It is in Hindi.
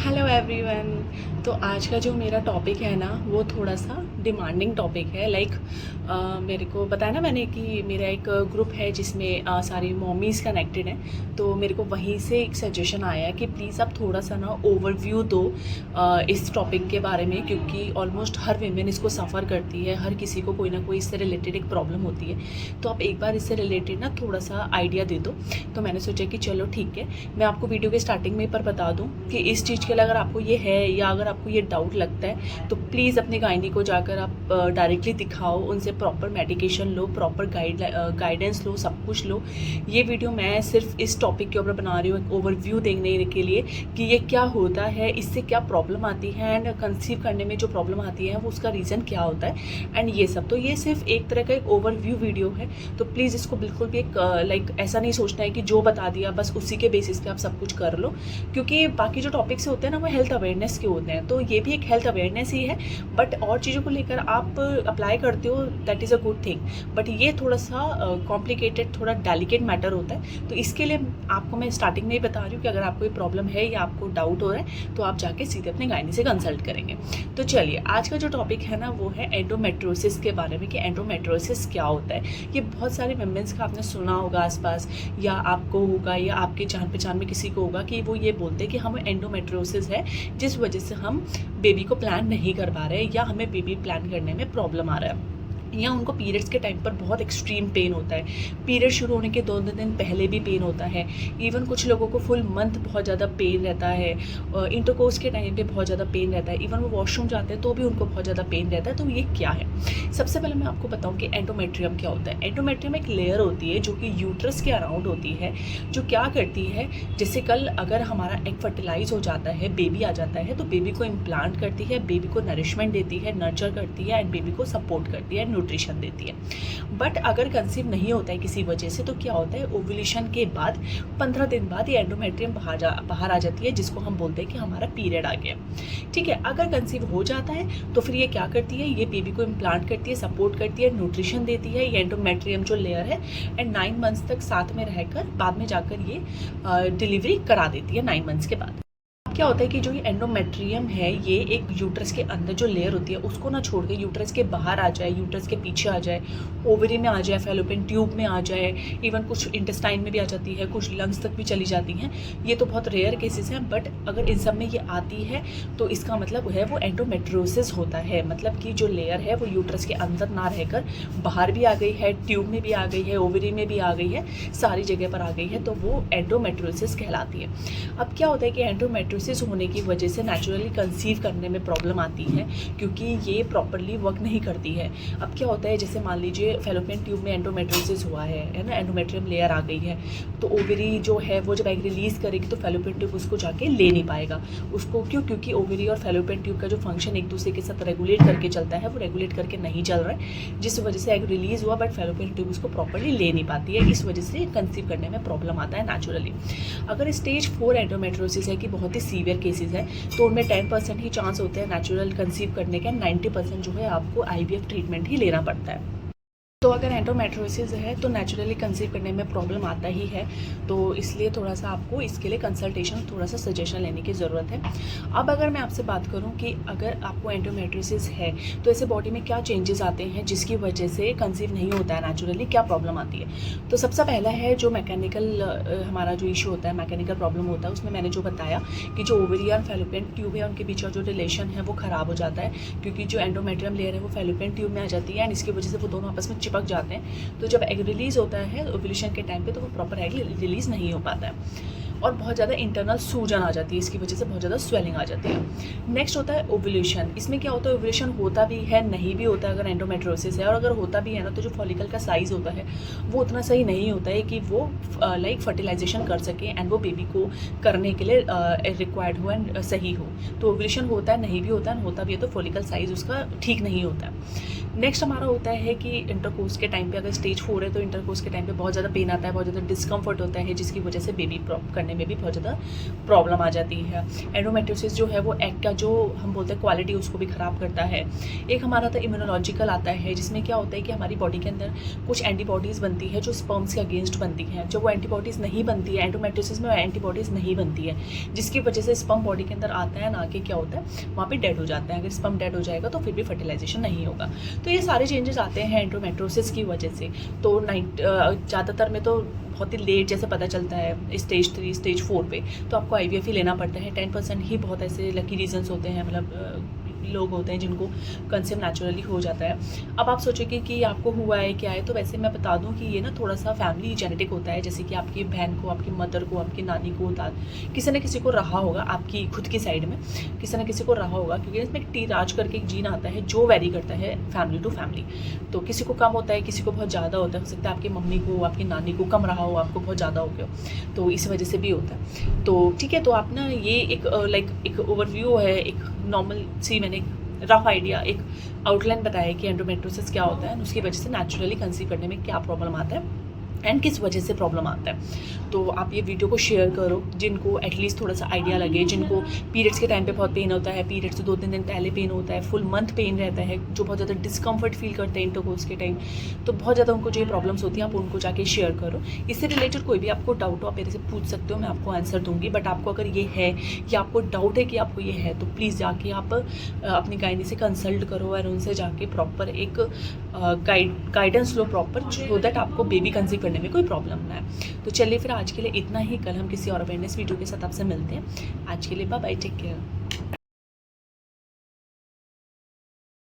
Hello everyone. तो आज का जो मेरा टॉपिक है ना वो थोड़ा सा डिमांडिंग टॉपिक है। मेरे को बताया ना मैंने कि मेरा एक ग्रुप है जिसमें सारी मॉमीज़ कनेक्टेड हैं। तो मेरे को वहीं से एक सजेशन आया कि प्लीज़ आप थोड़ा सा ना ओवरव्यू दो इस टॉपिक के बारे में, क्योंकि ऑलमोस्ट हर वीमेन इसको सफ़र करती है, हर किसी को कोई ना कोई इससे रिलेटेड एक प्रॉब्लम होती है। तो आप एक बार इससे रिलेटेड ना थोड़ा सा आइडिया दे दो। तो मैंने सोचा कि चलो ठीक है, मैं आपको वीडियो के स्टार्टिंग में पर बता दूँ कि इस चीज़ के लिए अगर आपको ये है या अगर आपको ये डाउट लगता है तो प्लीज़ अपने गायनी को जाकर आप डायरेक्टली दिखाओ, उनसे प्रॉपर मेडिकेशन लो, प्रॉपर गाइडेंस लो, सब कुछ लो। ये वीडियो मैं सिर्फ इस टॉपिक के ऊपर बना रही हूँ, एक ओवरव्यू देने के लिए कि ये क्या होता है, इससे क्या प्रॉब्लम आती है एंड कंसीव करने में जो प्रॉब्लम आती है वो उसका रीज़न क्या होता है एंड ये सब। तो ये सिर्फ एक तरह का एक ओवरव्यू वीडियो है। तो प्लीज़ इसको बिल्कुल भी एक ऐसा नहीं सोचना है कि जो बता दिया बस उसी के बेसिस पे आप सब कुछ कर लो, क्योंकि बाकी जो टॉपिक्स होते हैं ना वो हेल्थ अवेयरनेस के होते हैं। तो ये भी एक हेल्थ अवेयरनेस ही है, बट और चीज़ों को लेकर आप अप्लाई करते हो, that is a good thing. But ये थोड़ा सा कॉम्प्लिकेटेड, थोड़ा डेलिकेट मैटर होता है। तो इसके लिए आपको मैं स्टार्टिंग में ही बता रही हूँ कि अगर आपको ये प्रॉब्लम है या आपको डाउट हो रहा है तो आप जाके सीधे अपने गायनी से कंसल्ट करेंगे। तो चलिए, आज का जो टॉपिक है ना वो है एंडोमेट्रियोसिस के बारे में, कि एंडोमेट्रियोसिस क्या होता है। ये बहुत सारे मेंबर्स का आपने सुना होगा आसपास, या आपको होगा या आपके जान पहचान में किसी को होगा कि वो ये बोलते हैं कि हमें एंडोमेट्रियोसिस है, जिस वजह से हम बेबी को प्लान नहीं कर पा रहे हैं या हमें बेबी प्लान करने में प्रॉब्लम आ रहा है, या उनको पीरियड्स के टाइम पर बहुत एक्सट्रीम पेन होता है। पीरियड शुरू होने के 2 दिन पहले भी पेन होता है। इवन कुछ लोगों को फुल मंथ बहुत ज़्यादा पेन रहता है। इंटरकोर्स के टाइम पे बहुत ज़्यादा पेन रहता है। इवन वो वॉशरूम जाते हैं तो भी उनको बहुत ज़्यादा पेन रहता है। तो ये क्या है, सबसे पहले मैं आपको बताऊँ कि एंडोमेट्रियम क्या होता है। एंडोमेट्रियम एक लेयर होती है जो कि यूट्रस के अराउंड होती है, जो क्या करती है, जैसे कल अगर हमारा एग फर्टिलाइज हो जाता है, बेबी आ जाता है, तो बेबी को इम्प्लांट करती है, बेबी को नरिशमेंट देती है, नर्चर करती है एंड बेबी को सपोर्ट करती है, न्यूट्रिशन देती है। बट अगर कंसीव नहीं होता है किसी वजह से, तो क्या होता है, ओव्यूलेशन के बाद 15 दिन बाद ये एंडोमेट्रियम बाहर आ जाती है, जिसको हम बोलते हैं कि हमारा पीरियड आ गया। ठीक है, अगर कंसीव हो जाता है तो फिर ये क्या करती है, ये बेबी को इम्प्लांट करती है, सपोर्ट करती है, न्यूट्रिशन देती है, ये एंडोमेट्रियम जो लेयर है, एंड 9 मंथ्स तक साथ में रहकर बाद में जाकर ये डिलीवरी करा देती है 9 मंथ्स के बाद। क्या होता है कि जो ये एंडोमेट्रियम है, ये एक यूट्रस के अंदर जो लेयर होती है उसको ना छोड़ के यूट्रस के बाहर आ जाए, यूट्रस के पीछे आ जाए, ओवरी में आ जाए, फैलोपियन ट्यूब में आ जाए, इवन कुछ इंटेस्टाइन में भी आ जाती है, कुछ लंग्स तक भी चली जाती हैं। ये तो बहुत रेयर केसेस हैं, बट अगर इन सब में ये आती है तो इसका मतलब है वो एंडोमेट्रियोसिस होता है। मतलब कि जो लेयर है वो यूट्रस के अंदर ना रहकर बाहर भी आ गई है, ट्यूब में भी आ गई है, ओवरी में भी आ गई है, सारी जगह पर आ गई है, तो वो एंडोमेट्रियोसिस कहलाती है। अब क्या होता है कि एंडोमेट्रियोसिस होने की वजह से नेचुरली कंसीव करने में प्रॉब्लम आती है, क्योंकि ये प्रॉपरली वर्क नहीं करती है। अब क्या होता है, जैसे मान लीजिए फैलोपियन ट्यूब में एंडोमेट्रियोसिस हुआ है ना, एंडोमेट्रियम लेयर आ गई है, तो ओवरी जो है वो जब एग रिलीज़ करेगी तो फैलोपियन ट्यूब उसको जाके ले नहीं पाएगा उसको। क्योंकि ओवरी और फैलोपियन ट्यूब का जो फंक्शन एक दूसरे के साथ रेगुलेट करके चलता है, वो रेगुलेट करके नहीं चल रहा है, जिस वजह से एग रिलीज़ हुआ बट फैलोपियन ट्यूब उसको प्रॉपरली ले नहीं पाती है। इस वजह से कंसीव करने में प्रॉब्लम आता है नेचुरली। अगर स्टेज 4 एंडोमेट्रियोसिस है, कि बहुत ही सीवियर केसेस है, तो उनमें 10% ही चांस होते हैं नेचुरल कंसीव करने के, 90% जो है आपको IVF ट्रीटमेंट ही लेना पड़ता है। तो अगर एंडोमेट्रियोसिस है तो नेचुरली कंसीव करने में प्रॉब्लम आता ही है, तो इसलिए थोड़ा सा आपको इसके लिए कंसल्टेशन, थोड़ा सा सजेशन लेने की ज़रूरत है। अब अगर मैं आपसे बात करूं कि अगर आपको एंडोमेट्रियोसिस है तो ऐसे बॉडी में क्या चेंजेस आते हैं जिसकी वजह से कंसीव नहीं होता है, नेचुरली क्या प्रॉब्लम आती है। तो सबसे पहला है जो मैकेनिकल हमारा जो इशू होता है, मैकेनिकल प्रॉब्लम होता है, उसमें मैंने जो बताया कि जो ओवरी और फैलोपियन ट्यूब है उनके बीच का जो रिलेशन है वो ख़राब हो जाता है, क्योंकि जो एंडोमेट्रियम लेयर है वो फैलोपियन ट्यूब में आ जाती है एंड इसकी वजह से वो दोनों आपस में चिपक जाते हैं। तो जब एग रिलीज़ होता है ओव्यूलेशन के टाइम पे, तो वो प्रॉपर एग रिलीज़ नहीं हो पाता है और बहुत ज़्यादा इंटरनल सूजन आ जाती है, इसकी वजह से बहुत ज़्यादा स्वेलिंग आ जाती है। नेक्स्ट होता है ओव्यूलेशन। इसमें क्या होता है, ओव्यूलेशन होता भी है, नहीं भी होता है अगर एंडोमेट्रियोसिस है, और अगर होता भी है ना तो जो फॉलिकल का साइज़ होता है वो उतना सही नहीं होता है कि वो फर्टिलाइजेशन कर सके एंड वो बेबी को करने के लिए रिक्वायर्ड हो एंड सही हो। तो ओव्यूलेशन होता है, नहीं भी होता है, होता भी है तो फॉलिकल साइज़ उसका ठीक नहीं होता है। नेक्स्ट हमारा होता है कि इंटरकोर्स के टाइम पे, अगर स्टेज 4 है तो इंटरकोर्स के टाइम पे बहुत ज़्यादा पेन आता है, बहुत ज़्यादा डिस्कम्फर्ट होता है, जिसकी वजह से बेबी करने करने में भी बहुत ज़्यादा प्रॉब्लम आ जाती है। एंडोमेट्रियोसिस जो है वो एग का जो हम बोलते हैं क्वालिटी उसको भी ख़राब करता है। एक हमारा तो इम्यूनोलॉजिकल आता है जिसमें क्या होता है कि हमारी बॉडी के अंदर कुछ एंटीबॉडीज़ बनती है जो स्पर्म्स के अगेंस्ट बनती हैं। जब वो एंटीबॉडीज़ नहीं बनती है, एंडोमेट्रियोसिस में एंटीबॉडीज़ नहीं बनती है, जिसकी वजह से स्पर्म बॉडी के अंदर आता है ना कि क्या होता है वहाँ पे डेड हो जाता है। अगर स्पर्म डेड हो जाएगा तो फिर भी फर्टिलाइजेशन नहीं होगा। तो ये सारे चेंजेस आते हैं एंडोमेट्रियोसिस की वजह से। तो ज़्यादातर में तो बहुत ही लेट जैसे पता चलता है स्टेज 3 स्टेज 4 पे, तो आपको IVF ही लेना पड़ता है। 10% ही बहुत ऐसे लकी रीजंस होते हैं, मतलब लोग होते हैं जिनको कंसीव नेचुरली हो जाता है। अब आप सोचोगे कि आपको हुआ है क्या है, तो वैसे मैं बता दूं कि ये ना थोड़ा सा फैमिली जेनेटिक होता है। जैसे कि आपकी बहन को, आपकी मदर को, आपकी नानी को, किसी न किसी को रहा होगा, आपकी खुद की साइड में किसी न किसी को रहा होगा, क्योंकि इसमें T-RAJ करके एक जीन आता है जो वेरी करता है फैमिली टू फैमिली। तो किसी को कम होता है, किसी को बहुत ज़्यादा होता है। हो सकता है आपकी मम्मी को, आपकी नानी को कम रहा हो, आपको बहुत ज़्यादा हो गया हो, तो इस वजह से भी होता है। तो ठीक है, तो आप ना ये एक ओवरव्यू है, एक नॉर्मल सी मैंने रफ आइडिया, एक आउटलाइन बताया कि एंडोमेट्रियोसिस क्या होता है, उसकी वजह से नेचुरली कंसीव करने में क्या प्रॉब्लम आता है एंड किस वजह से प्रॉब्लम आता है। तो आप ये वीडियो को शेयर करो जिनको एटलीस्ट थोड़ा सा आइडिया लगे, जिनको पीरियड्स के टाइम पे बहुत पेन होता है, पीरियड्स से 2-3 दिन पहले पेन होता है, फुल मंथ पेन रहता है, जो बहुत ज़्यादा डिस्कम्फर्ट फील करते हैं इंटरकोर्स के टाइम, तो बहुत ज़्यादा उनको जो ये प्रॉब्लम्स होती हैं आप उनको जाके शेयर करो। इससे रिलेटेड कोई भी आपको डाउट हो आप मेरे से पूछ सकते हो, मैं आपको आंसर दूंगी। बट आपको अगर ये है या आपको डाउट है कि आपको ये है, तो प्लीज़ जाके आप अपनी गायनी से कंसल्ट करो और उनसे जाके प्रॉपर एक guidance low proper, so that आपको बेबी कंसीव करने में कोई प्रॉब्लम ना है। तो चलिए फिर आज के लिए इतना ही, कल हम किसी और अवेयरनेस वीडियो के साथ आपसे मिलते हैं। आज के लिए बाय बाय, टेक केयर।